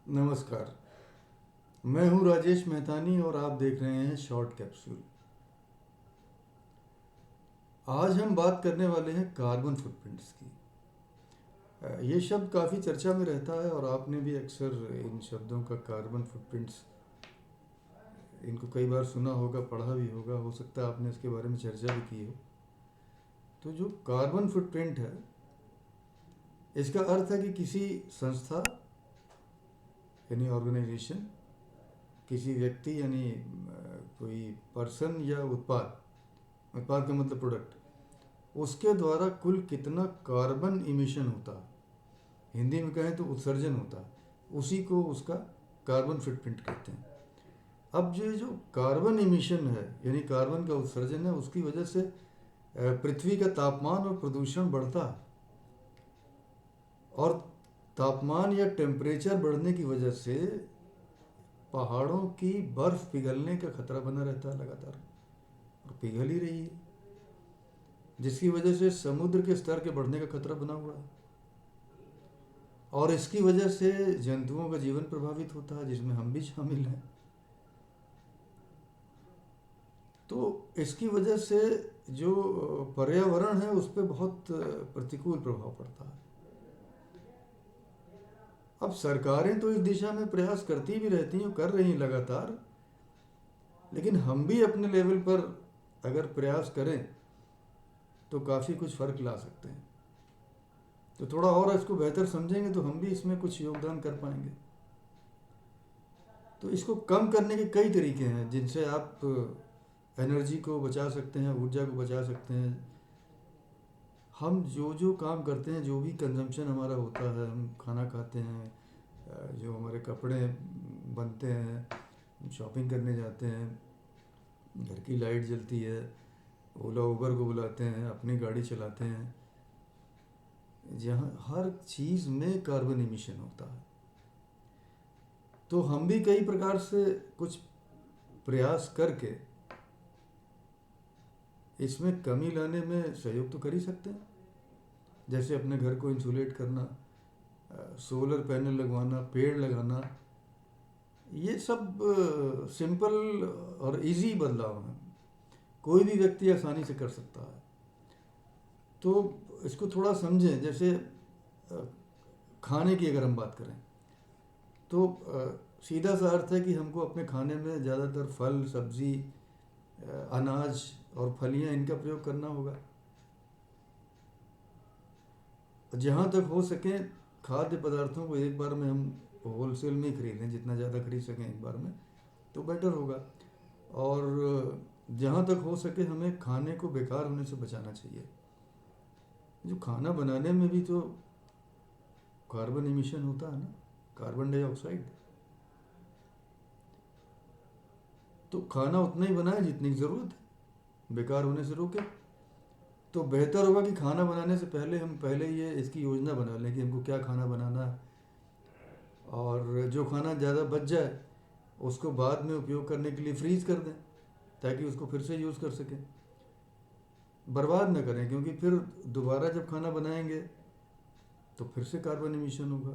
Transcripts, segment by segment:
नमस्कार। मैं हूं राजेश मेहतानी और आप देख रहे हैं शॉर्ट कैप्सूल। आज हम बात करने वाले हैं कार्बन फुटप्रिंट्स की। ये शब्द काफ़ी चर्चा में रहता है और आपने भी अक्सर इन शब्दों का कार्बन फुटप्रिंट्स इनको कई बार सुना होगा, पढ़ा भी होगा, हो सकता है आपने इसके बारे में चर्चा भी की हो। तो जो कार्बन फुटप्रिंट है, इसका अर्थ है कि किसी संस्था यानी ऑर्गेनाइजेशन, किसी व्यक्ति यानी कोई पर्सन या उत्पाद, उत्पाद का मतलब प्रोडक्ट, उसके द्वारा कुल कितना कार्बन इमिशन होता है, हिंदी में कहें तो उत्सर्जन होता है, उसी को उसका कार्बन फुटप्रिंट कहते हैं। अब जो कार्बन इमिशन है यानी कार्बन का उत्सर्जन है, उसकी वजह से पृथ्वी का तापमान और प्रदूषण बढ़ता है, और तापमान या टेम्परेचर बढ़ने की वजह से पहाड़ों की बर्फ पिघलने का खतरा बना रहता है लगातार, और पिघल ही रही है, जिसकी वजह से समुद्र के स्तर के बढ़ने का खतरा बना हुआ है। और इसकी वजह से जंतुओं का जीवन प्रभावित होता है, जिसमें हम भी शामिल हैं। तो इसकी वजह से जो पर्यावरण है उस पर बहुत प्रतिकूल प्रभाव पड़ता है। अब सरकारें तो इस दिशा में प्रयास करती भी रहती हैं, कर रही हैं लगातार, लेकिन हम भी अपने लेवल पर अगर प्रयास करें तो काफ़ी कुछ फ़र्क ला सकते हैं। तो थोड़ा और इसको बेहतर समझेंगे तो हम भी इसमें कुछ योगदान कर पाएंगे। तो इसको कम करने के कई तरीके हैं जिनसे आप एनर्जी को बचा सकते हैं, ऊर्जा को बचा सकते हैं। हम जो जो काम करते हैं, जो भी कंजम्पशन हमारा होता है, हम खाना खाते हैं, जो हमारे कपड़े बनते हैं, शॉपिंग करने जाते हैं, घर की लाइट जलती है, ओला उबर को बुलाते हैं, अपनी गाड़ी चलाते हैं, जहाँ हर चीज़ में कार्बन इमिशन होता है। तो हम भी कई प्रकार से कुछ प्रयास करके इसमें कमी लाने में सहयोग तो कर ही सकते हैं। जैसे अपने घर को इंसुलेट करना, सोलर पैनल लगवाना, पेड़ लगाना, ये सब सिंपल और इजी बदलाव हैं, कोई भी व्यक्ति आसानी से कर सकता है। तो इसको थोड़ा समझें। जैसे खाने की अगर हम बात करें तो सीधा सा अर्थ है कि हमको अपने खाने में ज़्यादातर फल, सब्ज़ी, अनाज और फलियां, इनका प्रयोग करना होगा। जहाँ तक हो सके खाद्य पदार्थों को एक बार में हम होलसेल में ही खरीदें, जितना ज़्यादा खरीद सकें एक बार में तो बेटर होगा। और जहाँ तक हो सके हमें खाने को बेकार होने से बचाना चाहिए। जो खाना बनाने में भी तो कार्बन इमिशन होता है ना, कार्बन डाइऑक्साइड। तो खाना उतना ही बनाए जितनी ज़रूरत है, बेकार होने से रोके। तो बेहतर होगा कि खाना बनाने से पहले हम पहले ये इसकी योजना बना लें कि हमको क्या खाना बनाना है, और जो खाना ज़्यादा बच जाए उसको बाद में उपयोग करने के लिए फ्रीज कर दें, ताकि उसको फिर से यूज़ कर सकें, बर्बाद ना करें। क्योंकि फिर दोबारा जब खाना बनाएंगे तो फिर से कार्बन इमिशन होगा।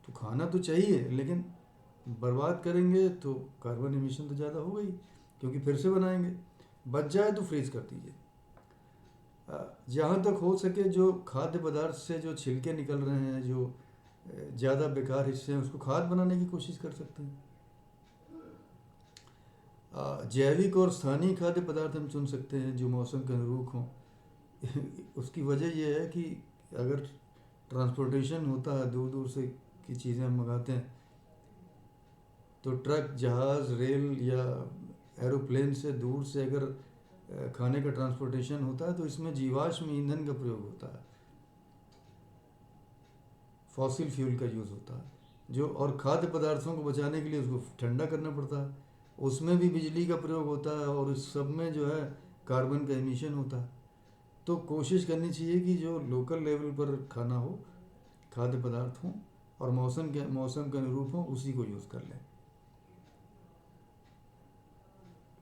तो खाना तो चाहिए, लेकिन बर्बाद करेंगे तो कार्बन इमिशन तो ज़्यादा होगा ही, क्योंकि फिर से बनाएंगे। बच जाए तो फ्रीज कर दीजिए। जहाँ तक हो सके जो खाद्य पदार्थ से जो छिलके निकल रहे हैं, जो ज़्यादा बेकार हिस्से हैं, उसको खाद बनाने की कोशिश कर सकते हैं। जैविक और स्थानीय खाद्य पदार्थ हम चुन सकते हैं जो मौसम के अनुरूप हों। उसकी वजह यह है कि अगर ट्रांसपोर्टेशन होता है, दूर दूर से की चीज़ें हम मंगाते हैं, तो ट्रक, जहाज़, रेल या एरोप्लेन से दूर से अगर खाने का ट्रांसपोर्टेशन होता है तो इसमें जीवाश्म ईंधन का प्रयोग होता है, फॉसिल फ्यूल का यूज़ होता है जो, और खाद्य पदार्थों को बचाने के लिए उसको ठंडा करना पड़ता है, उसमें भी बिजली का प्रयोग होता है, और इस सब में जो है कार्बन का एमिशन होता है। तो कोशिश करनी चाहिए कि जो लोकल लेवल पर खाना हो, खाद्य पदार्थ हों और मौसम के अनुरूप हों, उसी को यूज़ कर लें।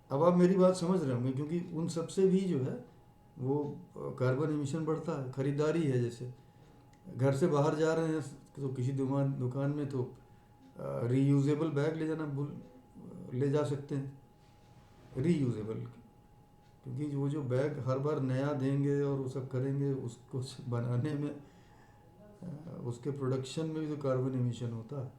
अब आप मेरी बात समझ रहे होंगे, क्योंकि उन सब से भी जो है वो कार्बन एमिशन बढ़ता है। ख़रीदारी है, जैसे घर से बाहर जा रहे हैं तो किसी दुकान दुकान में तो रीयूजेबल बैग ले जाना भूल ले जा सकते हैं, रीयूजेबल, क्योंकि वो जो बैग हर बार नया देंगे और वो सब करेंगे, उसको बनाने में उसके प्रोडक्शन में भी तो कार्बन एमिशन होता है।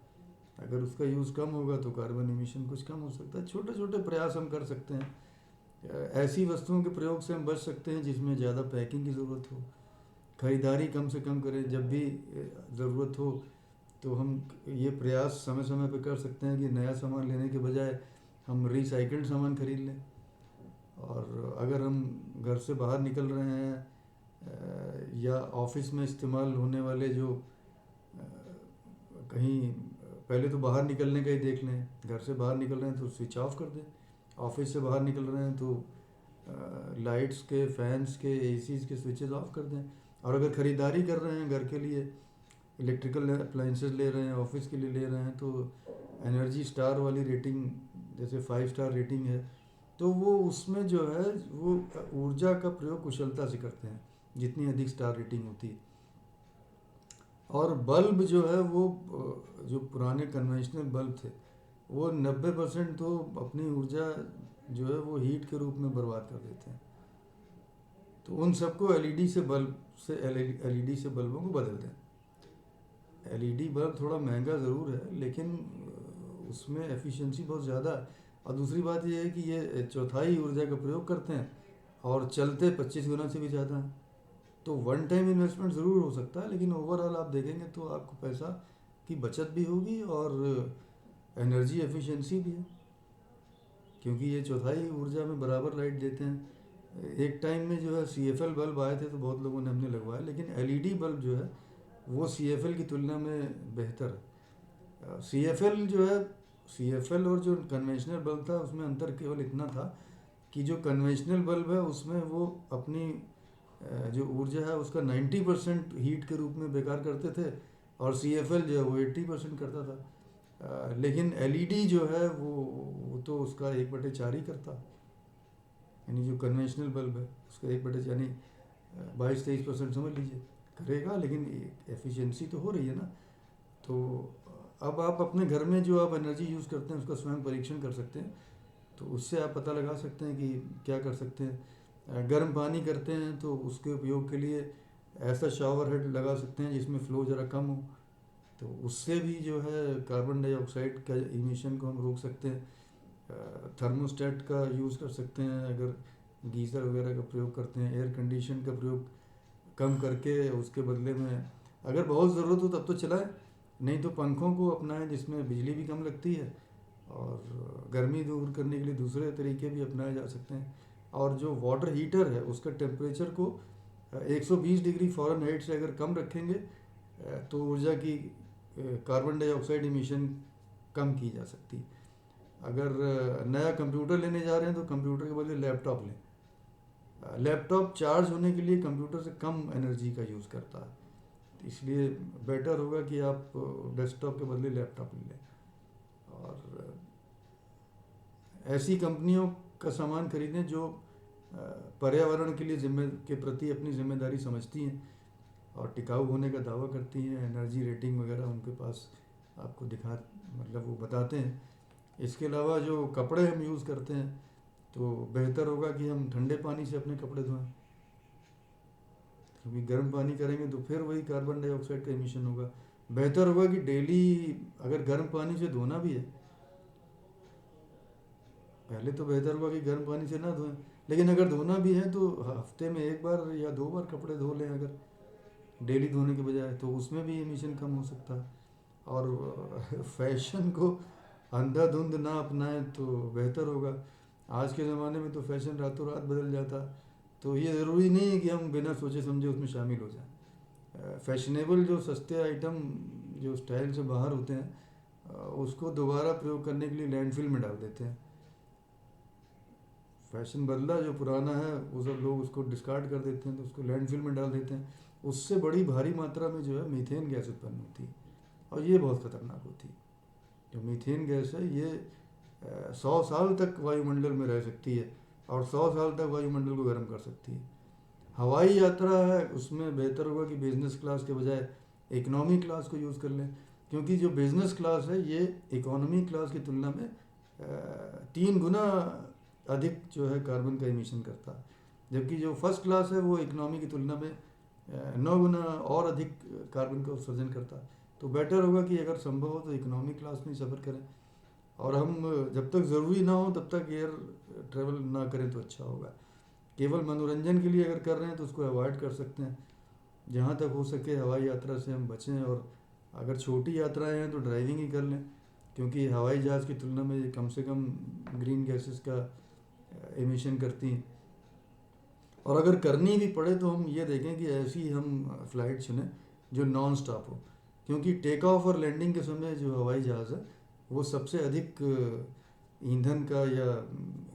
अगर उसका यूज़ कम होगा तो कार्बन एमिशन कुछ कम हो सकता है। छोटे छोटे प्रयास हम कर सकते हैं। ऐसी वस्तुओं के प्रयोग से हम बच सकते हैं जिसमें ज़्यादा पैकिंग की ज़रूरत हो। ख़रीदारी कम से कम करें, जब भी ज़रूरत हो तो हम ये प्रयास समय समय पर कर सकते हैं कि नया सामान लेने के बजाय हम रिसाइकल्ड सामान खरीद लें। और अगर हम घर से बाहर निकल रहे हैं या ऑफिस में इस्तेमाल होने वाले जो कहीं, पहले तो बाहर निकलने का ही देख लें। घर से बाहर निकल रहे हैं तो स्विच ऑफ कर दें। ऑफिस से बाहर निकल रहे हैं तो लाइट्स के, फैंस के, एसीज के स्विचेस ऑफ कर दें। और अगर ख़रीदारी कर रहे हैं घर के लिए, इलेक्ट्रिकल अप्लाइंसेस ले रहे हैं, ऑफिस के लिए ले रहे हैं, तो एनर्जी स्टार वाली रेटिंग, जैसे 5 स्टार रेटिंग है, तो वो उसमें जो है वो ऊर्जा का प्रयोग कुशलता से करते हैं जितनी अधिक स्टार रेटिंग होती है। और बल्ब जो है वो जो पुराने कन्वेंशनल बल्ब थे वो 90% तो अपनी ऊर्जा जो है वो हीट के रूप में बर्बाद कर देते हैं। तो उन सबको एलईडी से बल्बों को बदल दें। एलईडी बल्ब थोड़ा महंगा ज़रूर है, लेकिन उसमें एफिशिएंसी बहुत ज़्यादा है। और दूसरी बात ये है कि ये चौथाई ऊर्जा का प्रयोग करते हैं और चलते 25 गुना से भी ज़्यादा हैं। तो वन टाइम इन्वेस्टमेंट ज़रूर हो सकता है, लेकिन ओवरऑल आप देखेंगे तो आपको पैसा की बचत भी होगी और एनर्जी एफिशिएंसी भी है, क्योंकि ये चौथाई ऊर्जा में बराबर लाइट देते हैं। एक टाइम में जो है CFL बल्ब आए थे तो बहुत लोगों ने हमने लगवाया, लेकिन एलईडी बल्ब जो है वो CFL की तुलना में बेहतर है। CFL और जो कन्वेंशनल बल्ब था उसमें अंतर केवल इतना था कि जो कन्वेंशनल बल्ब है उसमें वो अपनी जो ऊर्जा है उसका 90% हीट के रूप में बेकार करते थे, और CFL जो है वो 80% करता था। लेकिन एलईडी जो है वो तो उसका 1/4 ही करता, यानी जो कन्वेंशनल बल्ब है उसका 1/4, यानी 22-23% समझ लीजिए करेगा, लेकिन एफिशिएंसी तो हो रही है ना। तो अब आप अपने घर में जो आप एनर्जी यूज़ करते हैं उसका स्वयं परीक्षण कर सकते हैं। तो उससे आप पता लगा सकते हैं कि क्या कर सकते हैं। गर्म पानी करते हैं तो उसके उपयोग के लिए ऐसा शावर हेड लगा सकते हैं जिसमें फ़्लो ज़रा कम हो, तो उससे भी जो है कार्बन डाइऑक्साइड का इमिशन को हम रोक सकते हैं। थर्मोस्टेट का यूज़ कर सकते हैं, अगर गीज़र वगैरह का प्रयोग करते हैं। एयर कंडीशन का प्रयोग कम करके उसके बदले में अगर बहुत ज़रूरत हो तब तो चलाएं, नहीं तो पंखों को अपनाएं जिसमें बिजली भी कम लगती है, और गर्मी दूर करने के लिए दूसरे तरीके भी अपनाए जा सकते हैं। और जो वाटर हीटर है उसका टेम्परेचर को 120 डिग्री फ़ारेनहाइट से अगर कम रखेंगे तो ऊर्जा की कार्बन डाइऑक्साइड इमिशन कम की जा सकती है। अगर नया कंप्यूटर लेने जा रहे हैं तो कंप्यूटर के बदले लैपटॉप लें। लैपटॉप चार्ज होने के लिए कंप्यूटर से कम एनर्जी का यूज़ करता है, तो इसलिए बेटर होगा कि आप डेस्कटॉप के बदले लैपटॉप ले लें। और ऐसी कंपनियों का सामान खरीदें जो पर्यावरण के लिए के प्रति अपनी जिम्मेदारी समझती हैं और टिकाऊ होने का दावा करती हैं। एनर्जी रेटिंग वगैरह उनके पास आपको मतलब वो बताते हैं। इसके अलावा जो कपड़े हम यूज़ करते हैं तो बेहतर होगा कि हम ठंडे पानी से अपने कपड़े धोएं, क्योंकि गर्म पानी करेंगे तो फिर वही कार्बन डाइऑक्साइड का एमिशन होगा। बेहतर होगा कि डेली अगर गर्म पानी से धोना भी है, पहले तो बेहतर होगा कि गर्म पानी से ना धोएं, लेकिन अगर धोना भी है तो हफ्ते में 1 बार या 2 बार कपड़े धो लें अगर डेली धोने के बजाय, तो उसमें भी एमिशन कम हो सकता है। और फैशन को अंधाधुंध ना अपनाएं तो बेहतर होगा। आज के ज़माने में तो फैशन रातों रात बदल जाता, तो ये ज़रूरी नहीं है कि हम बिना सोचे समझे उसमें शामिल हो जाएं। फैशनेबल जो सस्ते आइटम जो स्टाइल से बाहर होते हैं उसको दोबारा प्रयोग करने के लिए लैंडफिल में डाल देते हैं। फैशन बदला, जो पुराना है वो सब लोग उसको डिस्कार्ड कर देते हैं, तो उसको लैंडफिल में डाल देते हैं। उससे बड़ी भारी मात्रा में जो है मीथेन गैस उत्पन्न होती है, और ये बहुत ख़तरनाक होती है। जो मीथेन गैस है ये 100 साल तक वायुमंडल में रह सकती है और 100 साल तक वायुमंडल को गर्म कर सकती है। हवाई यात्रा है उसमें बेहतर होगा कि बिजनेस क्लास के बजाय इकोनॉमी क्लास को यूज़ कर लें। क्योंकि जो बिज़नेस क्लास है ये इकोनॉमी क्लास की तुलना में 3 गुना अधिक जो है कार्बन का एमिशन करता है, जबकि जो फर्स्ट क्लास है वो इकोनॉमी की तुलना में 9 गुना और अधिक कार्बन का उत्सर्जन करता है। तो बेटर होगा कि अगर संभव हो तो इकोनॉमी क्लास में सफ़र करें, और हम जब तक ज़रूरी ना हो तब तक एयर ट्रेवल ना करें तो अच्छा होगा। केवल मनोरंजन के लिए अगर कर रहे हैं तो उसको अवॉइड कर सकते हैं। जहाँ तक हो सके हवाई यात्रा से हम बचें, और अगर छोटी यात्राएं हैं तो ड्राइविंग ही कर लें, क्योंकि हवाई जहाज़ की तुलना में ये कम से कम ग्रीन गैसेस का एमिशन करती हैं। और अगर करनी भी पड़े तो हम ये देखें कि ऐसी हम फ़्लाइट चुनें जो नॉन स्टॉप हो, क्योंकि टेक ऑफ और लैंडिंग के समय जो हवाई जहाज़ है वो सबसे अधिक ईंधन का या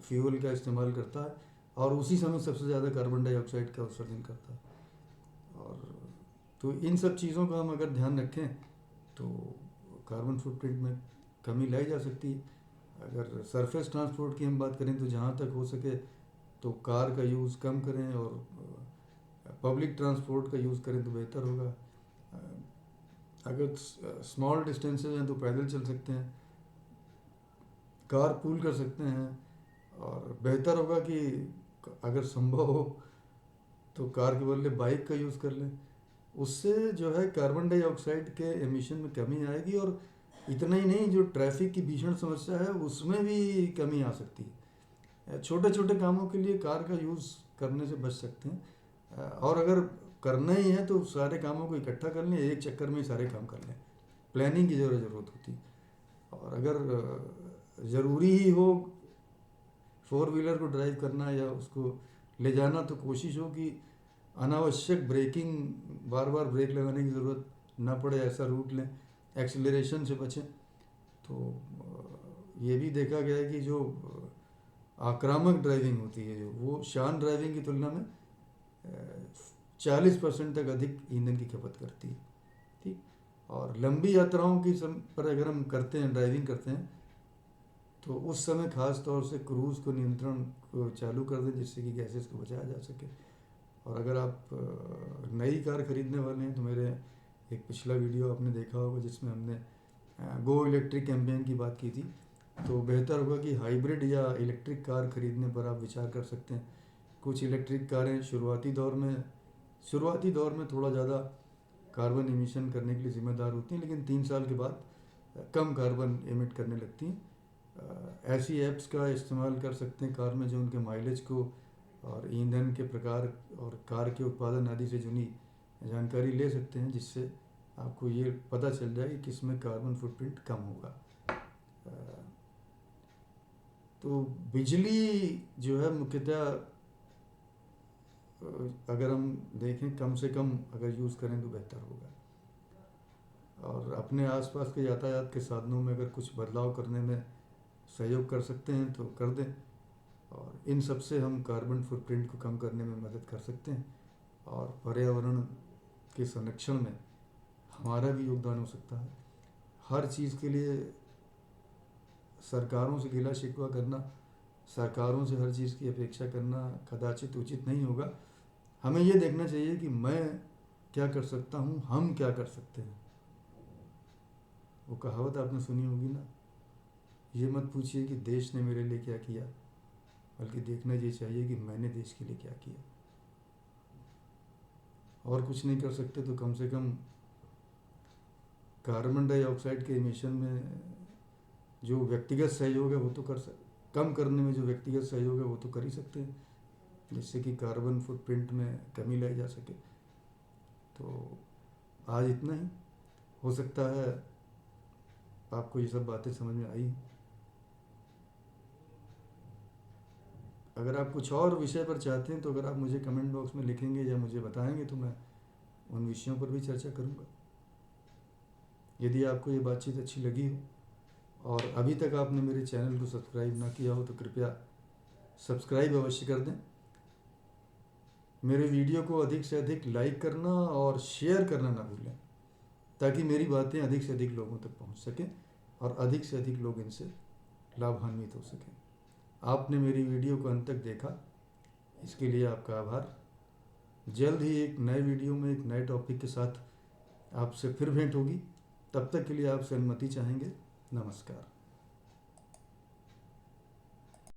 फ्यूल का इस्तेमाल करता है, और उसी समय सबसे ज़्यादा कार्बन डाइऑक्साइड का उत्सर्जन करता है। और तो इन सब चीज़ों का हम अगर ध्यान रखें तो कार्बन फुटप्रिंट में कमी लाई जा सकती है। अगर सरफेस ट्रांसपोर्ट की हम बात करें तो जहाँ तक हो सके तो कार का यूज़ कम करें, और पब्लिक ट्रांसपोर्ट का यूज़ करें तो बेहतर होगा। अगर स्मॉल डिस्टेंसेज हैं तो पैदल चल सकते हैं, कार पूल कर सकते हैं, और बेहतर होगा कि अगर संभव हो तो कार के बदले बाइक का यूज़ कर लें। उससे जो है कार्बन डाइऑक्साइड के एमिशन में कमी आएगी, और इतना ही नहीं, जो ट्रैफिक की भीषण समस्या है उसमें भी कमी आ सकती है। छोटे छोटे कामों के लिए कार का यूज़ करने से बच सकते हैं, और अगर करना ही है तो सारे कामों को इकट्ठा कर लें, एक चक्कर में ही सारे काम कर लें। प्लानिंग की ज़रूरत होती है। और अगर ज़रूरी ही हो 4 व्हीलर को ड्राइव करना या उसको ले जाना, तो कोशिश हो कि अनावश्यक ब्रेकिंग, बार बार ब्रेक लगाने की ज़रूरत ना पड़े, ऐसा रूट लें, एक्सीलरेशन से बचें। तो ये भी देखा गया है कि जो आक्रामक ड्राइविंग होती है, जो वो शांत ड्राइविंग की तुलना में 40% तक अधिक ईंधन की खपत करती है। ठीक। और लंबी यात्राओं की पर अगर हम करते हैं, ड्राइविंग करते हैं, तो उस समय खास तौर से क्रूज़ को नियंत्रण को चालू कर दें, जिससे कि गैसेस को बचाया जा सके। और अगर आप नई कार खरीदने वाले हैं तो मेरे एक पिछला वीडियो आपने देखा होगा जिसमें हमने गो इलेक्ट्रिक कैंपेन की बात की थी। तो बेहतर होगा कि हाइब्रिड या इलेक्ट्रिक कार खरीदने पर आप विचार कर सकते हैं। कुछ इलेक्ट्रिक कारें शुरुआती दौर में थोड़ा ज़्यादा कार्बन एमिशन करने के लिए ज़िम्मेदार होती हैं, लेकिन 3 साल के बाद कम कार्बन एमिट करने लगती हैं। ऐसी ऐप्स का इस्तेमाल कर सकते हैं कार में जो उनके माइलेज को और ईंधन के प्रकार और कार के उत्पादन आदि से जुड़ी जानकारी ले सकते हैं, जिससे आपको ये पता चल जाए कि किस में कार्बन फुटप्रिंट कम होगा। तो बिजली जो है मुख्यतः अगर हम देखें कम से कम अगर यूज़ करें तो बेहतर होगा। और अपने आसपास के यातायात के साधनों में अगर कुछ बदलाव करने में सहयोग कर सकते हैं तो कर दें, और इन सब से हम कार्बन फुटप्रिंट को कम करने में मदद कर सकते हैं, और पर्यावरण के संरक्षण में हमारा भी योगदान हो सकता है। हर चीज़ के लिए सरकारों से गिला शिकवा करना, सरकारों से हर चीज़ की अपेक्षा करना कदाचित उचित नहीं होगा। हमें ये देखना चाहिए कि मैं क्या कर सकता हूँ, हम क्या कर सकते हैं। वो कहावत आपने सुनी होगी ना, ये मत पूछिए कि देश ने मेरे लिए क्या किया, बल्कि देखना ये चाहिए कि मैंने देश के लिए क्या किया। और कुछ नहीं कर सकते तो कम से कम कार्बन डाइऑक्साइड के एमिशन में जो व्यक्तिगत सहयोग है वो तो कम करने में जो व्यक्तिगत सहयोग है वो तो कर ही सकते हैं, जिससे कि कार्बन फुटप्रिंट में कमी लाई जा सके। तो आज इतना ही। हो सकता है आपको ये सब बातें समझ में आई। अगर आप कुछ और विषय पर चाहते हैं तो अगर आप मुझे कमेंट बॉक्स में लिखेंगे या मुझे बताएंगे तो मैं उन विषयों पर भी चर्चा करूँगा। यदि आपको ये बातचीत अच्छी लगी हो और अभी तक आपने मेरे चैनल को सब्सक्राइब ना किया हो तो कृपया सब्सक्राइब अवश्य कर दें। मेरे वीडियो को अधिक से अधिक लाइक करना और शेयर करना ना भूलें, ताकि मेरी बातें अधिक से अधिक लोगों तक पहुंच सकें और अधिक से अधिक लोग इनसे लाभान्वित हो सकें। आपने मेरी वीडियो को अंत तक देखा, इसके लिए आपका आभार। जल्द ही एक नए वीडियो में एक नए टॉपिक के साथ आपसे फिर भेंट होगी। तब तक के लिए आपसे अनुमति चाहेंगे। नमस्कार।